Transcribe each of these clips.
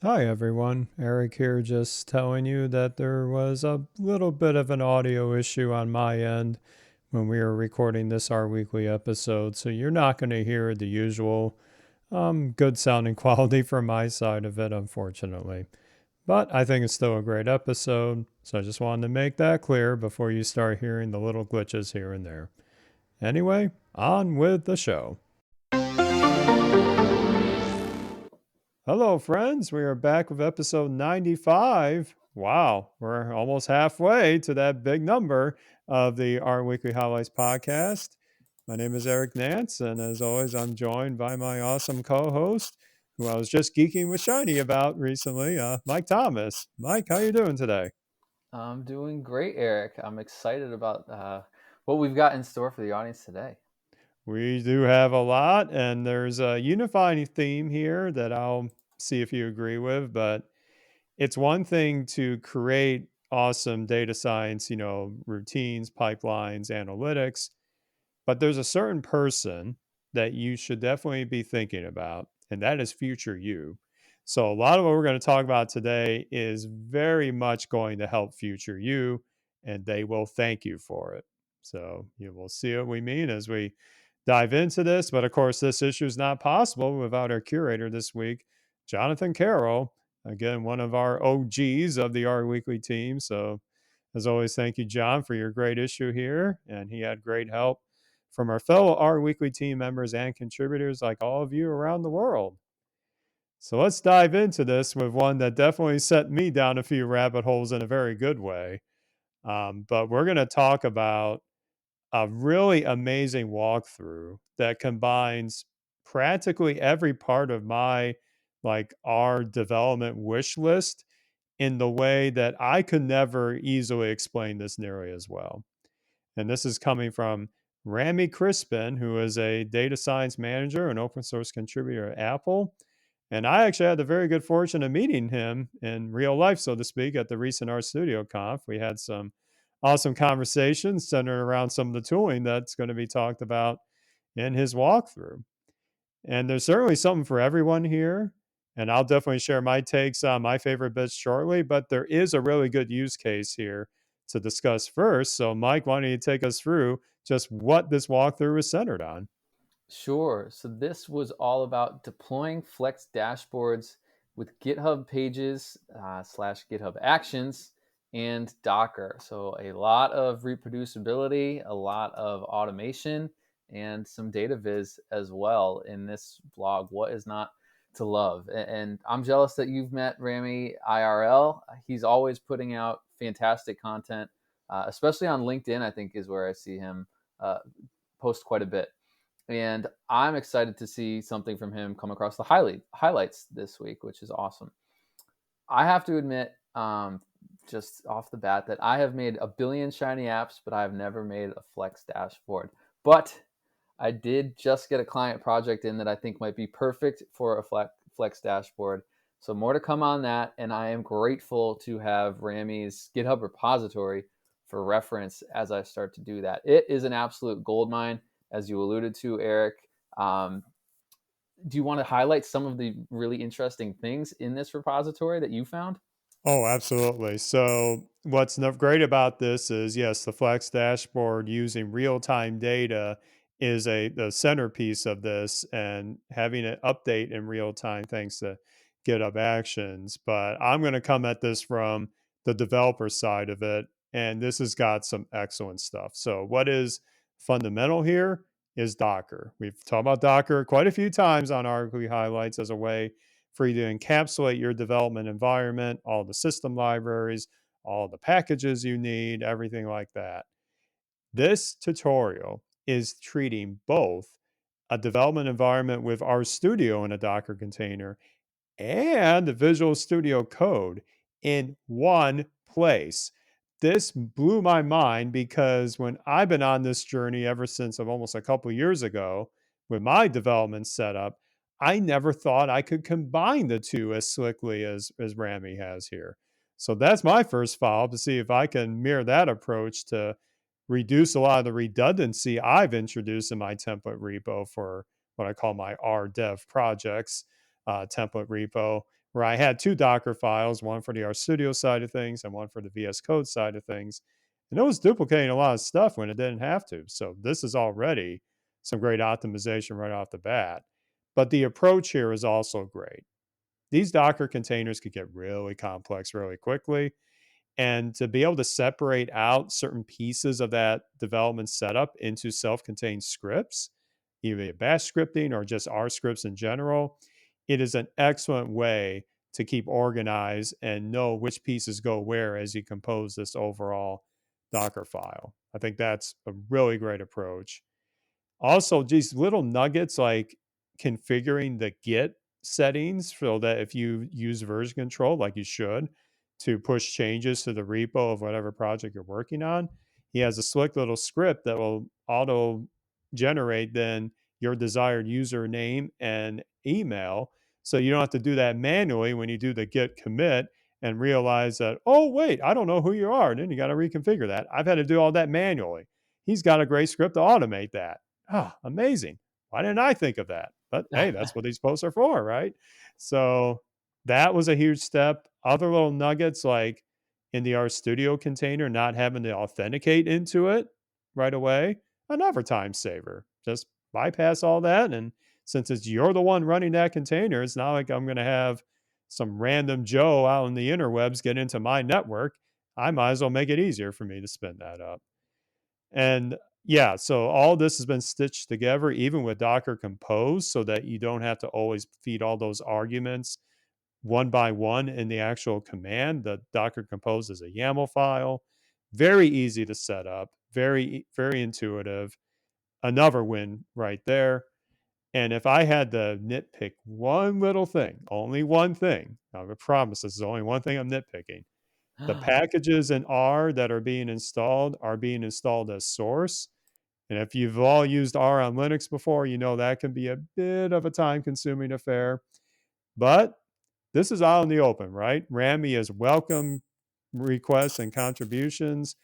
Hi everyone, Eric here, just telling you that there was a little bit of an audio issue on my end when we were recording this our weekly episode, so you're not going to hear the usual good sounding quality from my side of it, unfortunately. But I think it's still a great episode, so I just wanted to make that clear before you start hearing the little glitches here and there. Anyway, on with the show. Hello, friends. We are back with episode 95. Wow, we're almost halfway to that big number of the Our Weekly Highlights podcast. My name is Eric Nance, and as always, I'm joined by my awesome co host, who I was just geeking with Shiny about recently, Mike Thomas. Mike, how you doing today? I'm doing great, Eric. I'm excited about what we've got in store for the audience today. We do have a lot, and there's a unifying theme here that I'll see if you agree with, but it's one thing to create awesome data science, routines, pipelines, analytics, but there's a certain person that you should definitely be thinking about, and that is future you. So, a lot of what we're going to talk about today is very much going to help future you, and they will thank you for it. So, you will see what we mean as we dive into this. But of course, this issue is not possible without our curator this week, Jonathan Carroll. Again, one of our OGs of the R Weekly team. So, as always, thank you, John, for your great issue here. And he had great help from our fellow R Weekly team members and contributors like all of you around the world. So let's dive into this with one that definitely set me down a few rabbit holes in a very good way. But we're going to talk about a really amazing walkthrough that combines practically every part of my our development wish list in the way that I could never easily explain this nearly as well. And this is coming from Rami Crispin, who is a data science manager and open source contributor at Apple. And I actually had the very good fortune of meeting him in real life, so to speak, at the recent Art Studio Conf. We had some awesome conversations centered around some of the tooling that's going to be talked about in his walkthrough. And there's certainly something for everyone here. And I'll definitely share my takes on my favorite bits shortly, but there is a really good use case here to discuss first. So, Mike, why don't you take us through just what this walkthrough is centered on? Sure. So this was all about deploying Flex dashboards with GitHub pages slash GitHub Actions and Docker. So a lot of reproducibility, a lot of automation, and some data viz as well in this blog. What is not to love? And I'm jealous that you've met Rami IRL. He's always putting out fantastic content, especially on LinkedIn. I think is where I see him post quite a bit, and I'm excited to see something from him come across the highlights this week, which is awesome. I have to admit, just off the bat, that I have made a billion shiny apps, but I've never made a Flex dashboard. But I did just get a client project in that I think might be perfect for a Flex dashboard. So more to come on that, and I am grateful to have Rami's GitHub repository for reference as I start to do that. It is an absolute goldmine, as you alluded to, Eric. Um, do you want to highlight some of the really interesting things in this repository that you found? Oh, absolutely. So, what's great about this is yes, the Flex dashboard using real time data is the centerpiece of this and having it update in real time thanks to GitHub Actions. But I'm going to come at this from the developer side of it. And this has got some excellent stuff. So, what is fundamental here is Docker. We've talked about Docker quite a few times on our weekly highlights as a way for you to encapsulate your development environment, all the system libraries, all the packages you need, everything like that. This tutorial is treating both a development environment with RStudio in a Docker container and the Visual Studio Code in one place. This blew my mind because when I've been on this journey ever since of almost a couple years ago with my development setup, I never thought I could combine the two as slickly as Rami has here. So that's my first follow-up to see if I can mirror that approach to reduce a lot of the redundancy I've introduced in my template repo for what I call my RDev projects template repo, where I had two Docker files, one for the RStudio side of things and one for the VS Code side of things. And it was duplicating a lot of stuff when it didn't have to. So this is already some great optimization right off the bat. But the approach here is also great. These Docker containers could get really complex really quickly. And to be able to separate out certain pieces of that development setup into self contained scripts, either bash scripting or just R scripts in general, it is an excellent way to keep organized and know which pieces go where as you compose this overall Docker file. I think that's a really great approach. Also, these little nuggets like configuring the Git settings so that if you use version control, like you should, to push changes to the repo of whatever project you're working on, he has a slick little script that will auto generate then your desired username and email. So you don't have to do that manually when you do the Git commit and realize that, oh, wait, I don't know who you are. And then you got to reconfigure that. I've had to do all that manually. He's got a great script to automate that. Oh, amazing. Why didn't I think of that? But hey, that's what these posts are for, right? So that was a huge step. Other little nuggets like in the RStudio container, not having to authenticate into it right away, another time saver. Just bypass all that. And since it's you're the one running that container, it's not like I'm going to have some random Joe out in the interwebs get into my network. I might as well make it easier for me to spin that up. And yeah, so all this has been stitched together, even with Docker Compose, so that you don't have to always feed all those arguments one by one in the actual command. The Docker Compose is a YAML file, very easy to set up, very intuitive. Another win right there. And if I had to nitpick one little thing, only one thing, I promise this is only one thing I'm nitpicking. The packages in R that are being installed as source. And if you've all used R on Linux before, you know that can be a bit of a time consuming affair. But this is out in the open, right? Rami has welcomed requests and contributions.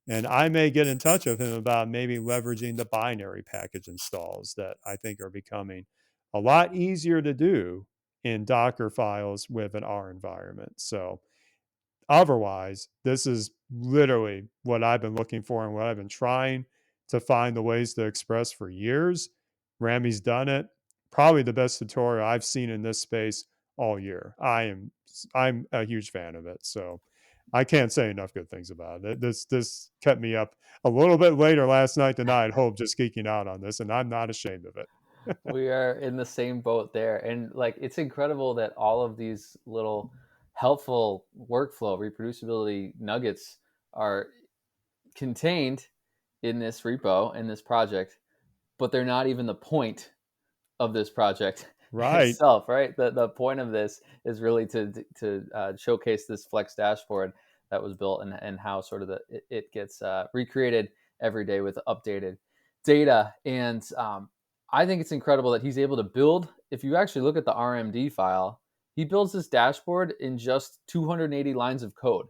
And I may get in touch with him about maybe leveraging the binary package installs that I think are becoming a lot easier to do in Docker files with an R environment. So otherwise, this is literally what I've been looking for and what I've been trying to find the ways to express for years. Rami's done it. Probably the best tutorial I've seen in this space all year. I'm a huge fan of it. So I can't say enough good things about it. This kept me up a little bit later last night than I had hoped, just geeking out on this, and I'm not ashamed of it. We are in the same boat there. And like, it's incredible that all of these little helpful workflow reproducibility nuggets are contained in this repo, in this project, but they're not even the point of this project Right. itself, right? The point of this is really to showcase this Flex dashboard that was built, and how sort of it gets recreated every day with updated data. And I think it's incredible that he's able to build. If you actually look at the RMD file, he builds this dashboard in just 280 lines of code.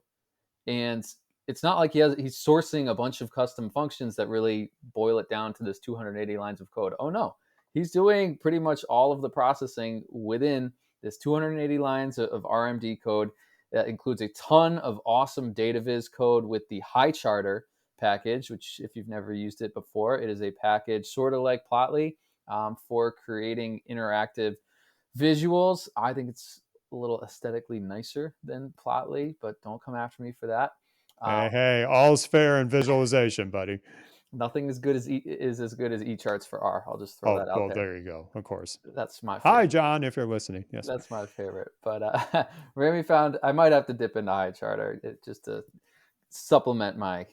And it's not like he's sourcing a bunch of custom functions that really boil it down to this 280 lines of code. Oh no, he's doing pretty much all of the processing within this 280 lines of RMD code. That includes a ton of awesome data viz code with the HiCharter package, which, if you've never used it before, it is a package sort of like Plotly, for creating interactive visuals. I think it's a little aesthetically nicer than Plotly, but don't come after me for that. Hey, hey, all's fair in visualization, buddy. Nothing as good as is as good as eCharts for R. I'll just throw Oh, that out well, there. there you go. Of course. That's my Hi, favorite. John, if you're listening. Yes, That's my favorite. But Remy found I might have to dip into HiCharter just to supplement my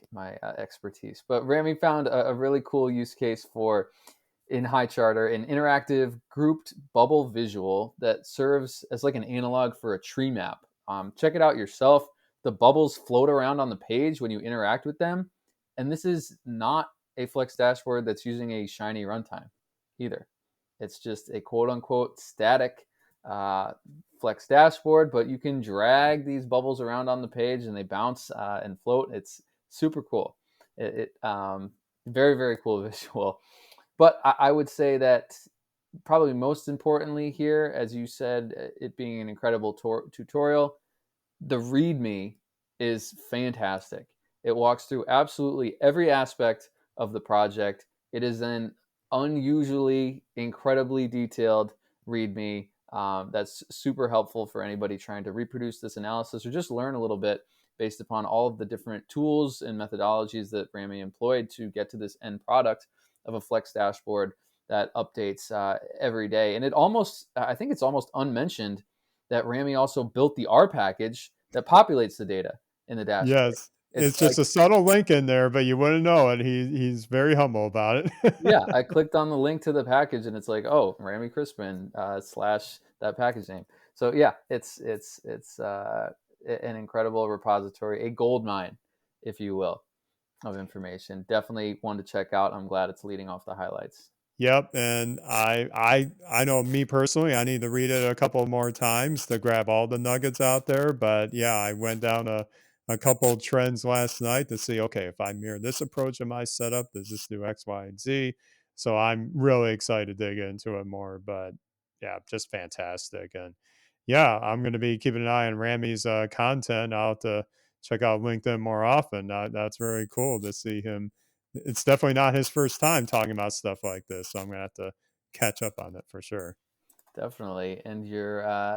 expertise. But Remy found a really cool use case for in HiCharter an interactive grouped bubble visual that serves as like an analog for a tree map. Check it out yourself. The bubbles float around on the page when you interact with them. And this is not a Flex dashboard that's using a shiny runtime either. It's just a quote unquote static Flex dashboard, but you can drag these bubbles around on the page and they bounce and float. It's super cool. Very, very cool visual. But I would say that probably most importantly here, as you said, it being an incredible tutorial, the README is fantastic. It walks through absolutely every aspect of the project. It is an unusually, incredibly detailed README that's super helpful for anybody trying to reproduce this analysis or just learn a little bit based upon all of the different tools and methodologies that Rami employed to get to this end product of a Flex dashboard that updates every day. And I think it's almost unmentioned that Rami also built the R package that populates the data in the dashboard. Yes. It's It's like, just a subtle link in there, but you wouldn't know it. He's very humble about yeah, it. I clicked on the link to the package and it's like, oh, Rami Crispin slash that package name. So yeah, it's an incredible repository, a gold mine, if you will, of information. Definitely one to check out. I'm glad it's leading off the highlights. Yep, and I know me personally, I need to read it a couple more times to grab all the nuggets out there. But yeah, I went down a couple trends last night to see, okay, if I mirror this approach in my setup, does this do X, Y, and Z? So I'm really excited to dig into it more. But yeah, just fantastic. And yeah, I'm going to be keeping an eye on Rami's content. I'll have to check out LinkedIn more often. That's very cool to see him. It's definitely not his first time talking about stuff like this, so I'm gonna have to catch up on it for sure. Definitely. And you're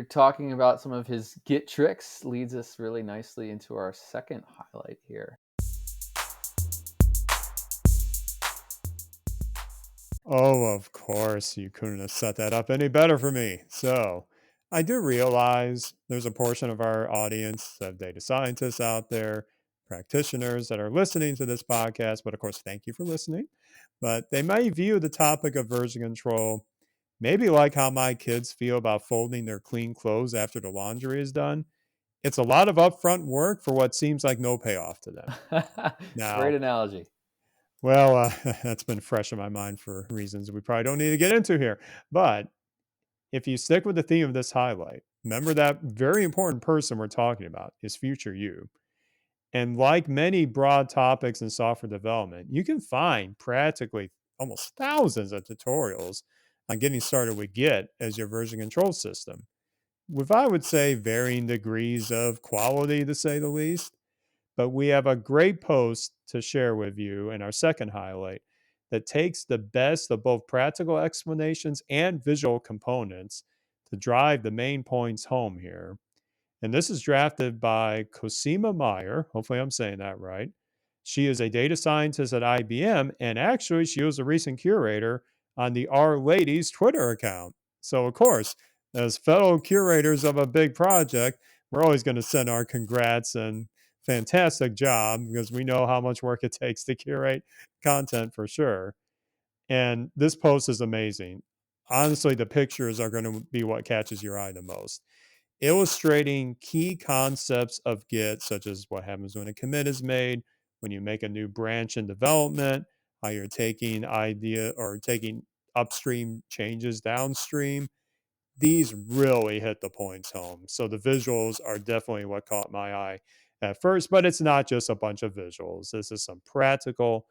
talking about some of his Git tricks leads us really nicely into our second highlight here. Oh, of course, you couldn't have set that up any better for me. So, I do realize there's a portion of our audience of data scientists out there, practitioners that are listening to this podcast, but of course, thank you for listening. But they may view the topic of version control maybe like how my kids feel about folding their clean clothes after the laundry is done. It's a lot of upfront work for what seems like no payoff to them. Great Now, analogy. well, that's been fresh in my mind for reasons we probably don't need to get into here. But if you stick with the theme of this highlight, remember that very important person we're talking about is future you. And like many broad topics in software development, you can find practically almost thousands of tutorials on getting started with Git as your version control system, with I would say varying degrees of quality to say the least. But we have a great post to share with you in our second highlight that takes the best of both practical explanations and visual components to drive the main points home here. And this is drafted by Cosima Meyer. Hopefully, I'm saying that right. She is a data scientist at IBM, and actually, she was a recent curator on the R Ladies Twitter account. So, of course, as fellow curators of a big project, we're always going to send our congrats and fantastic job because we know how much work it takes to curate content for sure. And this post is amazing. Honestly, the pictures are going to be what catches your eye the most, illustrating key concepts of Git, such as what happens when a commit is made, when you make a new branch in development, how you're taking taking upstream changes downstream. These really hit the points home. So the visuals are definitely what caught my eye at first, but it's not just a bunch of visuals. This is some practical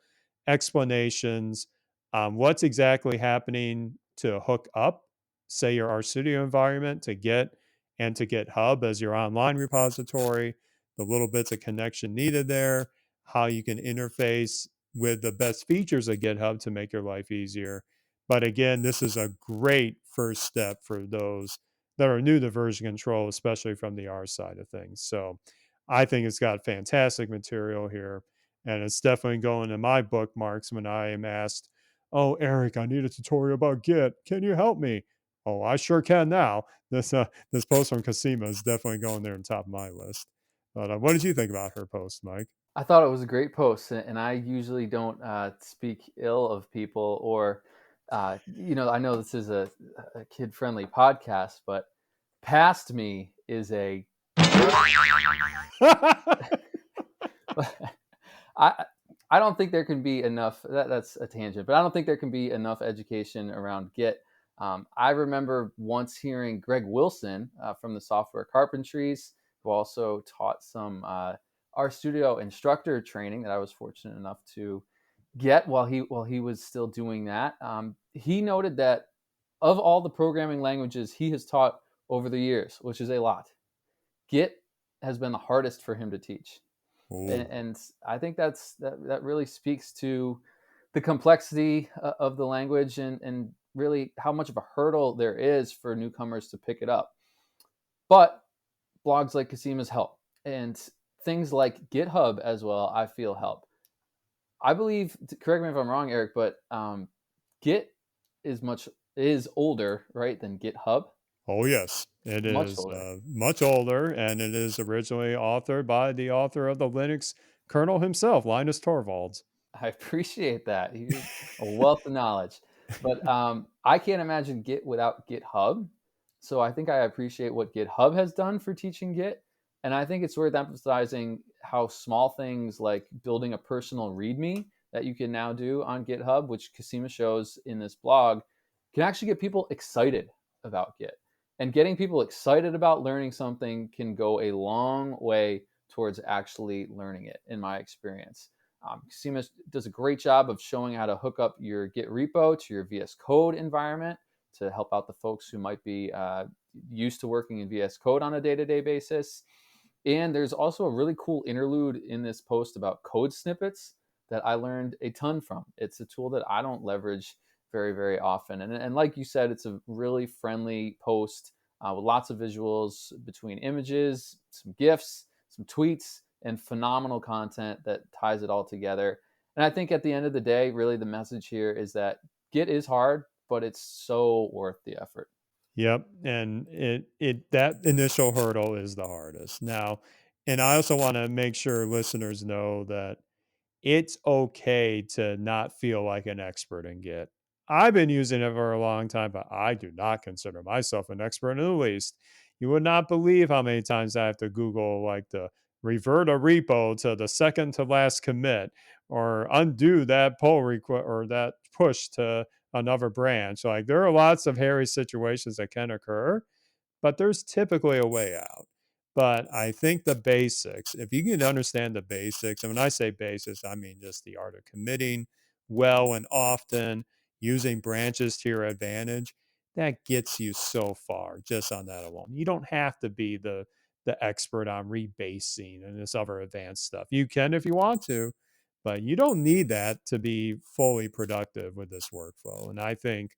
explanations on what's exactly happening to hook up, say, your RStudio environment to Git and to GitHub as your online repository, the little bits of connection needed there, how you can interface with the best features of GitHub to make your life easier. But again, this is a great first step for those that are new to version control, especially from the R side of things. So I think it's got fantastic material here. And it's definitely going in my bookmarks when I am asked, "Oh, Eric, I need a tutorial about Git. Can you help me?" Oh, I sure can now. This post from Cosima is definitely going there on top of my list. But what did you think about her post, Mike? I thought it was a great post, and I usually don't speak ill of people or, I know this is a kid-friendly podcast, but past me is a. I I don't think there can be enough. That's a tangent, but I don't think there can be enough education around Git. I remember once hearing Greg Wilson from the Software Carpentries, who also taught some RStudio instructor training that I was fortunate enough to get while he was still doing that. he noted that of all the programming languages he has taught over the years, which is a lot, Git has been the hardest for him to teach. Ooh. And I think that really speaks to the complexity of the language, and really how much of a hurdle there is for newcomers to pick it up. But blogs like Casima's help, and things like GitHub as well, I feel help. I believe, correct me if I'm wrong, Eric, but Git is older, right, than GitHub. Oh, yes. It Much is older. much older, and it is originally authored by the author of the Linux kernel himself, Linus Torvalds. I appreciate that. You're a wealth of knowledge. But I can't imagine Git without GitHub. So I think I appreciate what GitHub has done for teaching Git. And I think it's worth emphasizing how small things like building a personal README that you can now do on GitHub, which Kasima shows in this blog, can actually get people excited about Git. And getting people excited about learning something can go a long way towards actually learning it, in my experience. Kasima does a great job of showing how to hook up your Git repo to your VS Code environment to help out the folks who might be used to working in VS Code on a day-to-day basis. And there's also a really cool interlude in this post about code snippets that I learned a ton from. It's a tool that I don't leverage very, very often. And like you said, it's a really friendly post with lots of visuals between images, some GIFs, some tweets, and phenomenal content that ties it all together. And I think at the end of the day, really the message here is that Git is hard, but it's so worth the effort. Yep, and it that initial hurdle is the hardest. Now, and I also wanna make sure listeners know that it's okay to not feel like an expert in Git. I've been using it for a long time, but I do not consider myself an expert in the least. You would not believe how many times I have to Google, like, to revert a repo to the second to last commit, or undo that pull request or that push to another branch. Like, there are lots of hairy situations that can occur, but there's typically a way out. But I think the basics, if you can understand the basics, and when I say basics, I mean just the art of committing well and often, using branches to your advantage, that gets you so far just on that alone. You don't have to be the expert on rebasing and this other advanced stuff. You can if you want to, but you don't need that to be fully productive with this workflow. And I think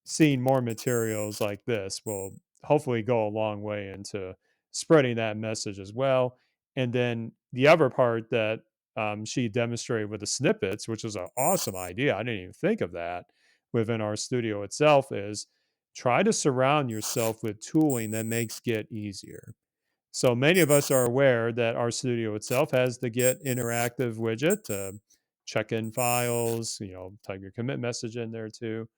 seeing more materials like this will hopefully go a long way into spreading that message as well. And then the other part that she demonstrated with the snippets, which was an awesome idea. I didn't even think of that within our studio itself, is try to surround yourself with tooling that makes Git easier. So many of us are aware that our studio itself has the Git interactive widget to check in files, type your commit message in there too.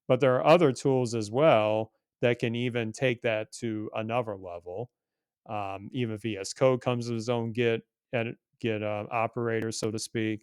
But there are other tools as well that can even take that to another level. Even VS Code comes with its own Git operator, so to speak.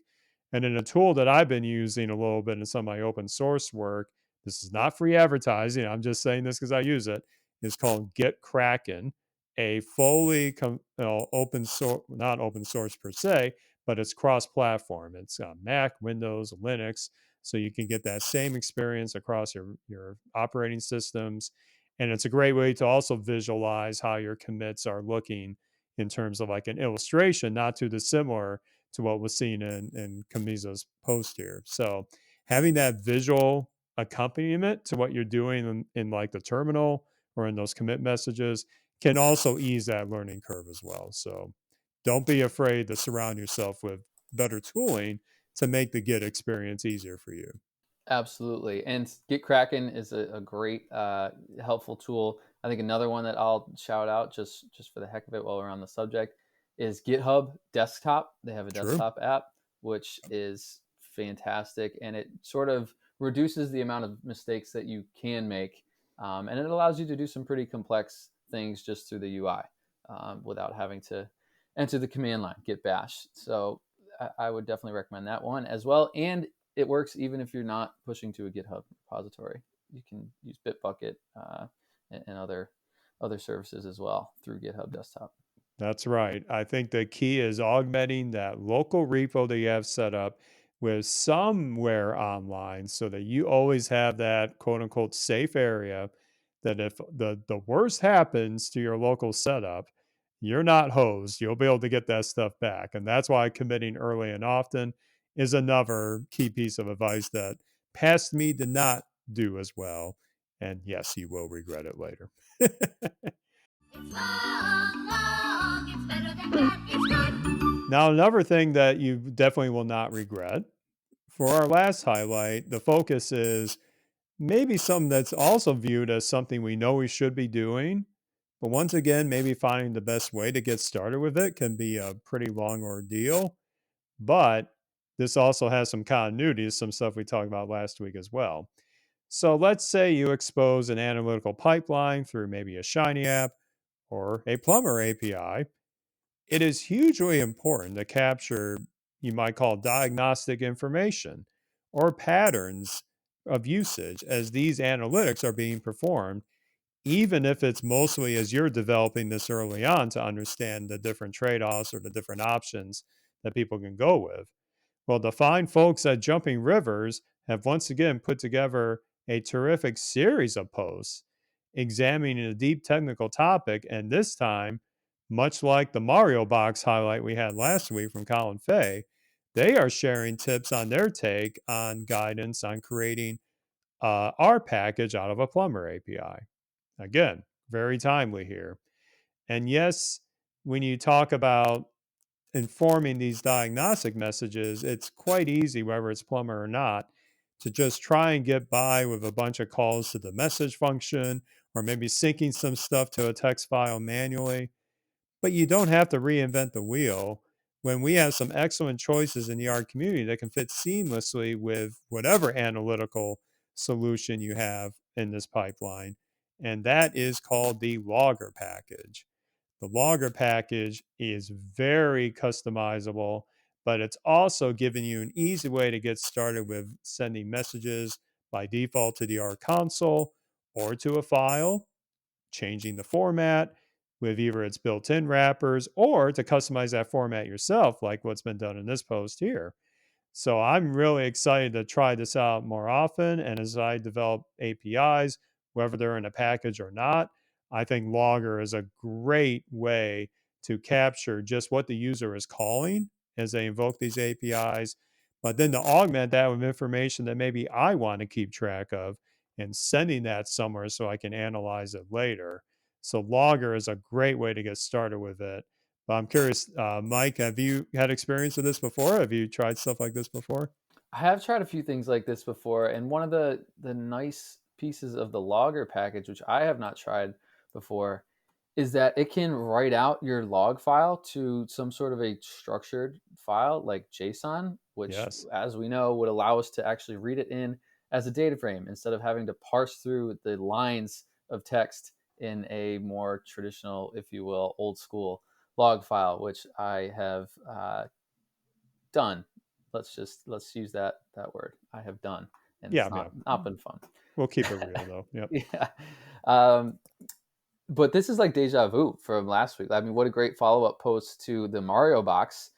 And then a tool that I've been using a little bit in some of my open source work, this is not free advertising. I'm just saying this because I use it. Is called Git Kraken, a fully open source, not open source per se, but it's cross-platform. It's Mac, Windows, Linux, so you can get that same experience across your operating systems. And it's a great way to also visualize how your commits are looking in terms of like an illustration, not too dissimilar to what was seen in Camiso's post here. So having that visual accompaniment to what you're doing in like the terminal or in those commit messages can also ease that learning curve as well. So don't be afraid to surround yourself with better tooling to make the Git experience easier for you. Absolutely. And GitKraken is a great, helpful tool. I think another one that I'll shout out just for the heck of it while we're on the subject is GitHub Desktop. They have a True. desktop app, which is fantastic. And it sort of reduces the amount of mistakes that you can make. And it allows you to do some pretty complex things just through the UI without having to enter the command line, git bash. So I would definitely recommend that one as well. And it works even if you're not pushing to a GitHub repository. You can use Bitbucket and other services as well through GitHub Desktop. That's right. I think the key is augmenting that local repo that you have set up with somewhere online so that you always have that quote unquote safe area that if the worst happens to your local setup, you're not hosed. You'll be able to get that stuff back. And that's why committing early and often is another key piece of advice that past me did not do as well. And yes, you will regret it later. It's long, long, it's better than that, it's good. Now, another thing that you definitely will not regret for our last highlight, the focus is maybe something that's also viewed as something we know we should be doing. But once again, maybe finding the best way to get started with it can be a pretty long ordeal. But this also has some continuity to some stuff we talked about last week as well. So let's say you expose an analytical pipeline through maybe a Shiny app or a Plumber API. It is hugely important to capture, you might call diagnostic information or patterns of usage as these analytics are being performed, even if it's mostly as you're developing this early on to understand the different trade offs or the different options that people can go with. Well, the fine folks at Jumping Rivers have once again put together a terrific series of posts examining a deep technical topic, and this time, much like the Mario Box highlight we had last week from Colin Fay, they are sharing tips on their take on guidance on creating our package out of a Plumber API. Again, very timely here. And yes, when you talk about informing these diagnostic messages, it's quite easy, whether it's Plumber or not, to just try and get by with a bunch of calls to the message function or maybe syncing some stuff to a text file manually. But you don't have to reinvent the wheel when we have some excellent choices in the art community that can fit seamlessly with whatever analytical solution you have in this pipeline. And that is called the logger package. The logger package is very customizable, but it's also giving you an easy way to get started with sending messages by default to the R console or to a file, changing the format with either its built in wrappers or to customize that format yourself, like what's been done in this post here. So I'm really excited to try this out more often. And as I develop APIs, whether they're in a package or not, I think Logger is a great way to capture just what the user is calling as they invoke these APIs, but then to augment that with information that maybe I want to keep track of and sending that somewhere so I can analyze it later. So Logger is a great way to get started with it. But I'm curious, Mike, have you had experience with this before? Have you tried stuff like this before? I have tried a few things like this before, and one of the nice pieces of the logger package, which I have not tried before, is that it can write out your log file to some sort of a structured file like JSON, which, Yes. as we know, would allow us to actually read it in as a data frame instead of having to parse through the lines of text in a more traditional, if you will, old school log file, which I have done. Let's use that word. I have done, and Yeah, it's yeah. not been fun. We'll keep it real though. Yep. Yeah. Um, but this is like deja vu from last week. I mean, what a great follow up post to the Mario Box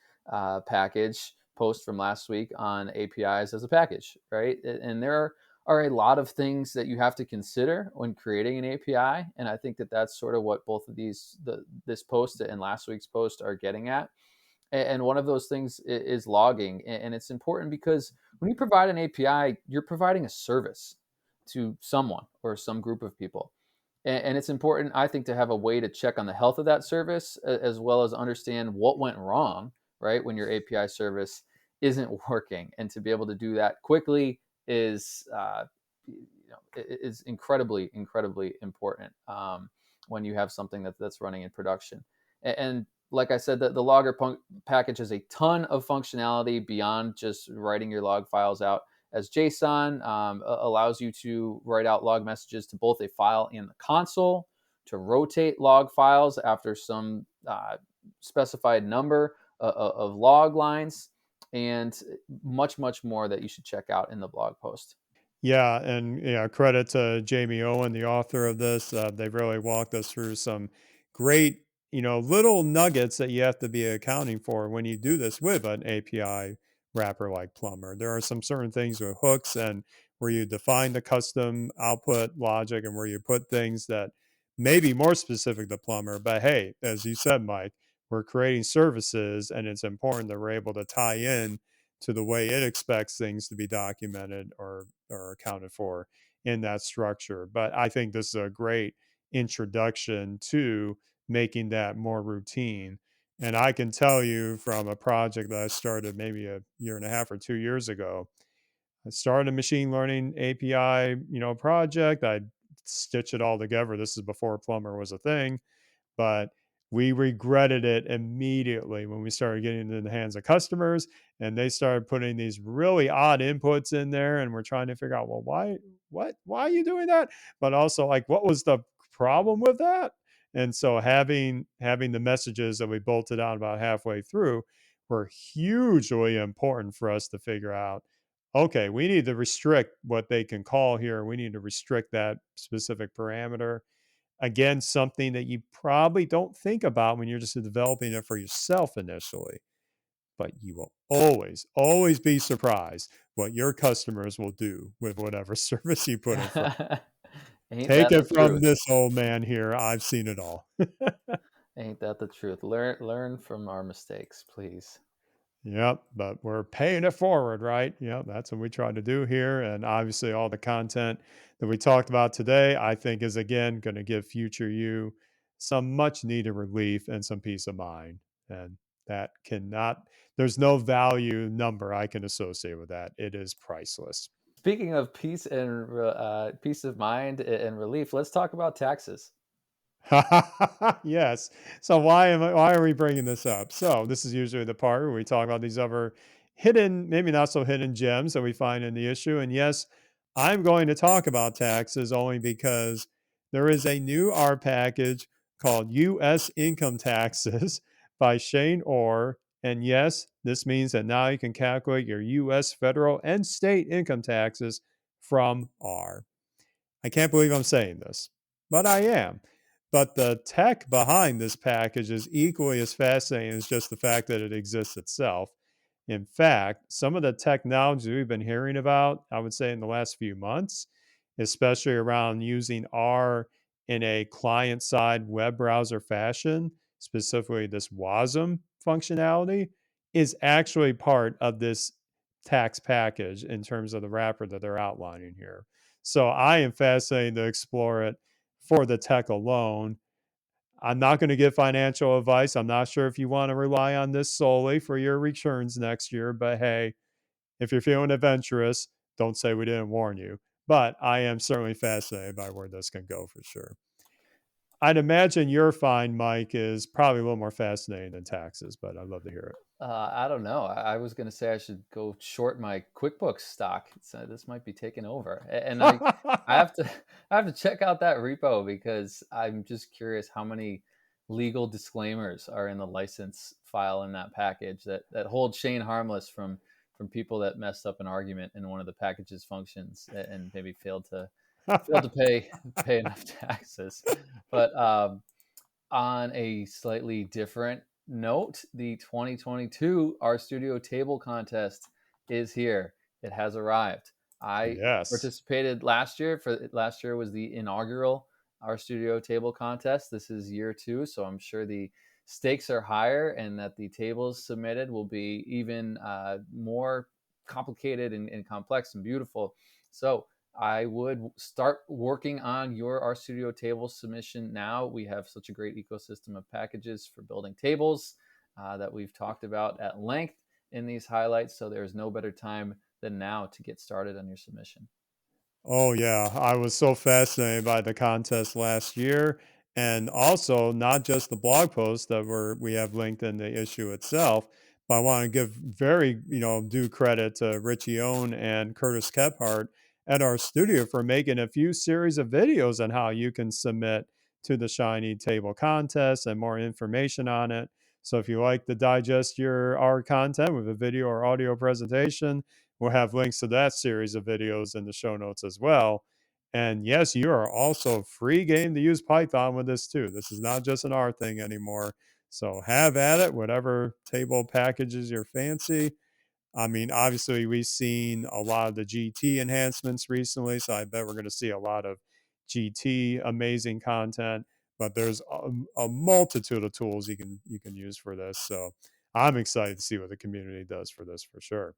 package post from last week on APIs as a package, right? And there are a lot of things that you have to consider when creating an API, and I think that that's sort of what both of this post and last week's post are getting at. And one of those things is logging, and it's important because when you provide an API, you're providing a service to someone or some group of people. And it's important, I think, to have a way to check on the health of that service, as well as understand what went wrong, right, when your API service isn't working. And to be able to do that quickly is incredibly, incredibly important when you have something that's running in production. And like I said, the logger package has a ton of functionality beyond just writing your log files out as JSON. Allows you to write out log messages to both a file and the console, to rotate log files after some specified number of log lines, and much, much more that you should check out in the blog post. Yeah, and yeah, credit to Jamie Owen, the author of this. They've really walked us through some great, little nuggets that you have to be accounting for when you do this with an API wrapper like Plumber. There are some certain things with hooks and where you define the custom output logic and where you put things that may be more specific to Plumber. But hey, as you said, Mike, we're creating services and it's important that we're able to tie in to the way it expects things to be documented or accounted for in that structure. But I think this is a great introduction to making that more routine. And I can tell you from a project that I started maybe a year and a half or 2 years ago, I started a machine learning API, project. I stitch it all together. This is before Plumber was a thing, but we regretted it immediately when we started getting into the hands of customers and they started putting these really odd inputs in there and we're trying to figure out, well, why are you doing that, but also like what was the problem with that. And so having the messages that we bolted on about halfway through were hugely important for us to figure out, okay, we need to restrict what they can call here, we need to restrict that specific parameter. Again, something that you probably don't think about when you're just developing it for yourself initially, but you will always, always be surprised what your customers will do with whatever service you put in front. Ain't Take that the it from truth? this old man here. I've seen it all. Ain't that the truth? Learn from our mistakes, please. Yep, but we're paying it forward, right? Yep, that's what we try to do here. And obviously, all the content that we talked about today, I think, is again going to give future you some much needed relief and some peace of mind. And that cannot, there's no value number I can associate with that. It is priceless. Speaking of peace and peace of mind and relief, let's talk about taxes. Yes. So why are we bringing this up? So this is usually the part where we talk about these other hidden, maybe not so hidden gems that we find in the issue. And yes, I'm going to talk about taxes only because there is a new R package called U.S. Income Taxes by Shane Orr. And yes, this means that now you can calculate your U.S. federal and state income taxes from R. I can't believe I'm saying this, but I am. But the tech behind this package is equally as fascinating as just the fact that it exists itself. In fact, some of the technology we've been hearing about, I would say in the last few months, especially around using R in a client side web browser fashion, specifically this WASM functionality, is actually part of this tax package in terms of the wrapper that they're outlining here. So I am fascinated to explore it for the tech alone. I'm not going to give financial advice. I'm not sure if you want to rely on this solely for your returns next year, but hey, if you're feeling adventurous, don't say we didn't warn you. But I am certainly fascinated by where this can go for sure. I'd imagine your find, Mike, is probably a little more fascinating than taxes, but I'd love to hear I don't know. I was going to say I should go short my QuickBooks stock. This might be taking over, and I it. have to I have to check out that repo because I'm just curious how many legal disclaimers are in the license file in that package that hold Shane harmless from people that messed up an argument in one of the package's functions and maybe failed to pay enough taxes. But on a slightly different note, the 2022 RStudio Table Contest is here. It has arrived. I Yes. participated last year. Last year was the inaugural RStudio Table Contest. This is year 2, so I'm sure the stakes are higher and that the tables submitted will be even more complicated and complex and beautiful. So I would start working on your RStudio table submission now. We have such a great ecosystem of packages for building tables that we've talked about at length in these highlights. So there's no better time than now to get started on your submission. Oh, yeah. I was so fascinated by the contest last year. And also, not just the blog posts that we have linked in the issue itself, but I want to give very, due credit to Richie Owen and Curtis Kephart at our studio for making a few series of videos on how you can submit to the Shiny Table contest and more information on it. So if you like to digest our content with a video or audio presentation, we'll have links to that series of videos in the show notes as well. And yes, you are also free game to use Python with this too. This is not just an R thing anymore. So have at it, whatever table packages your fancy. I mean, obviously, we've seen a lot of the GT enhancements recently, so I bet we're going to see a lot of GT amazing content. But there's a multitude of tools you can use for this. So I'm excited to see what the community does for this for sure.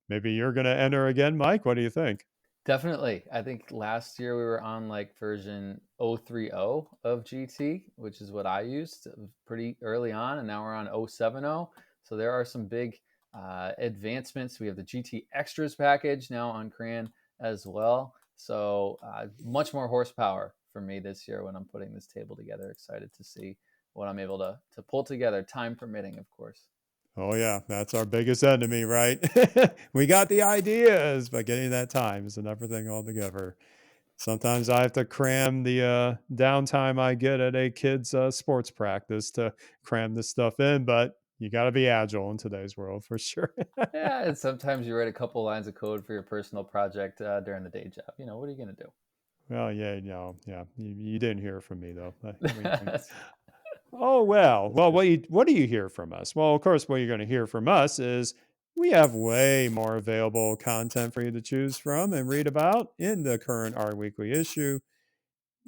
Maybe you're going to enter again, Mike. What do you think? Definitely. I think last year we were on like version 030 of GT, which is what I used pretty early on, and now we're on 070. So there are some big advancements. We have the GT Extras package now on CRAN as well. So much more horsepower for me this year when I'm putting this table together. Excited to see what I'm able to pull together, time permitting, of course. Oh yeah, that's our biggest enemy, right? We got the ideas, but getting that time is another thing altogether. Sometimes I have to cram the downtime I get at a kid's sports practice to cram this stuff in, but you got to be agile in today's world for sure. Yeah, and sometimes you write a couple lines of code for your personal project during the day job. What are you going to Well, yeah, no, yeah, you didn't hear from me though. do? Oh well, what do you hear from us? Well, of course, what you're going to hear from us is we have way more available content for you to choose from and read about in the current R Weekly issue.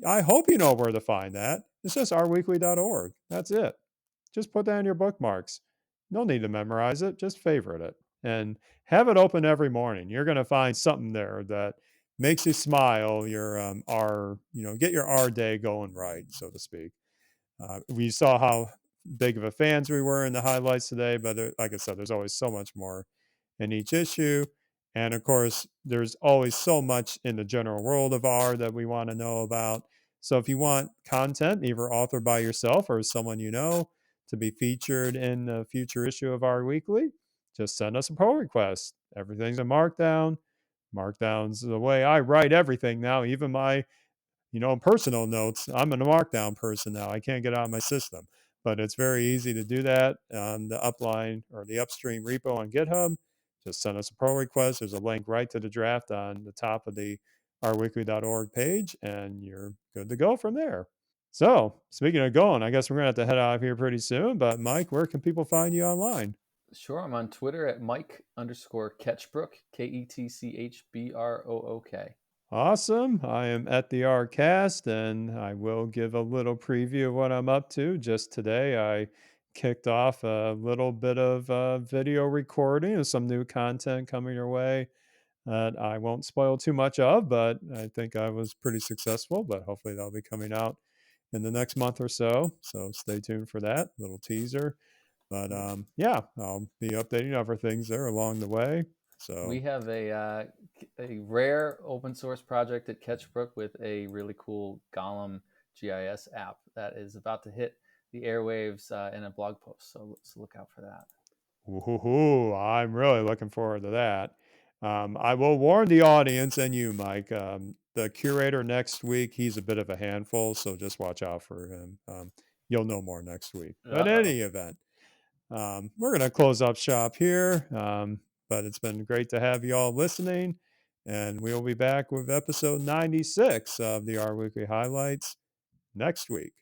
I hope you know where to find that. It's just rweekly.org. That's it. Just put that in your bookmarks. No need to memorize it. Just favorite it and have it open every morning. You're going to find something there that makes you smile. Your R, get your R day going right, so to speak. We saw how big of a fans we were in the highlights today, but like I said, there's always so much more in each issue. And of course, there's always so much in the general world of R that we want to know about. So if you want content, either authored by yourself or someone you know, to be featured in a future issue of R Weekly, just send us a pull request. Everything's a markdown. Markdown's the way I write everything now, even my personal notes. I'm a markdown person now. I can't get out of my system, but it's very easy to do that on the upline or the upstream repo on GitHub. Just send us a pull request. There's a link right to the draft on the top of the rweekly.org page, and you're good to go from there. So, speaking of going, I guess we're going to have to head out of here pretty soon. But, Mike, where can people find you online? Sure, I'm on Twitter at Mike_Ketchbrook, KETCHBROOK. Awesome. I am at the Rcast, and I will give a little preview of what I'm up to. Just today, I kicked off a little bit of video recording of some new content coming your way that I won't spoil too much of, but I think I was pretty successful. But hopefully, that'll be coming out in the next month or so. So stay tuned for that little teaser. But yeah, I'll be updating other things there along the way. So we have a rare open source project at Ketchbrook with a really cool Golem GIS app that is about to hit the airwaves in a blog post. So let's look out for that. Ooh, I'm really looking forward to that. I will warn the audience and you, Mike. The curator next week, he's a bit of a handful, so just watch out for him. You'll know more next week. But in any event, we're going to close up shop here. But it's been great to have you all listening. And we'll be back with episode 96 of the R Weekly Highlights next week.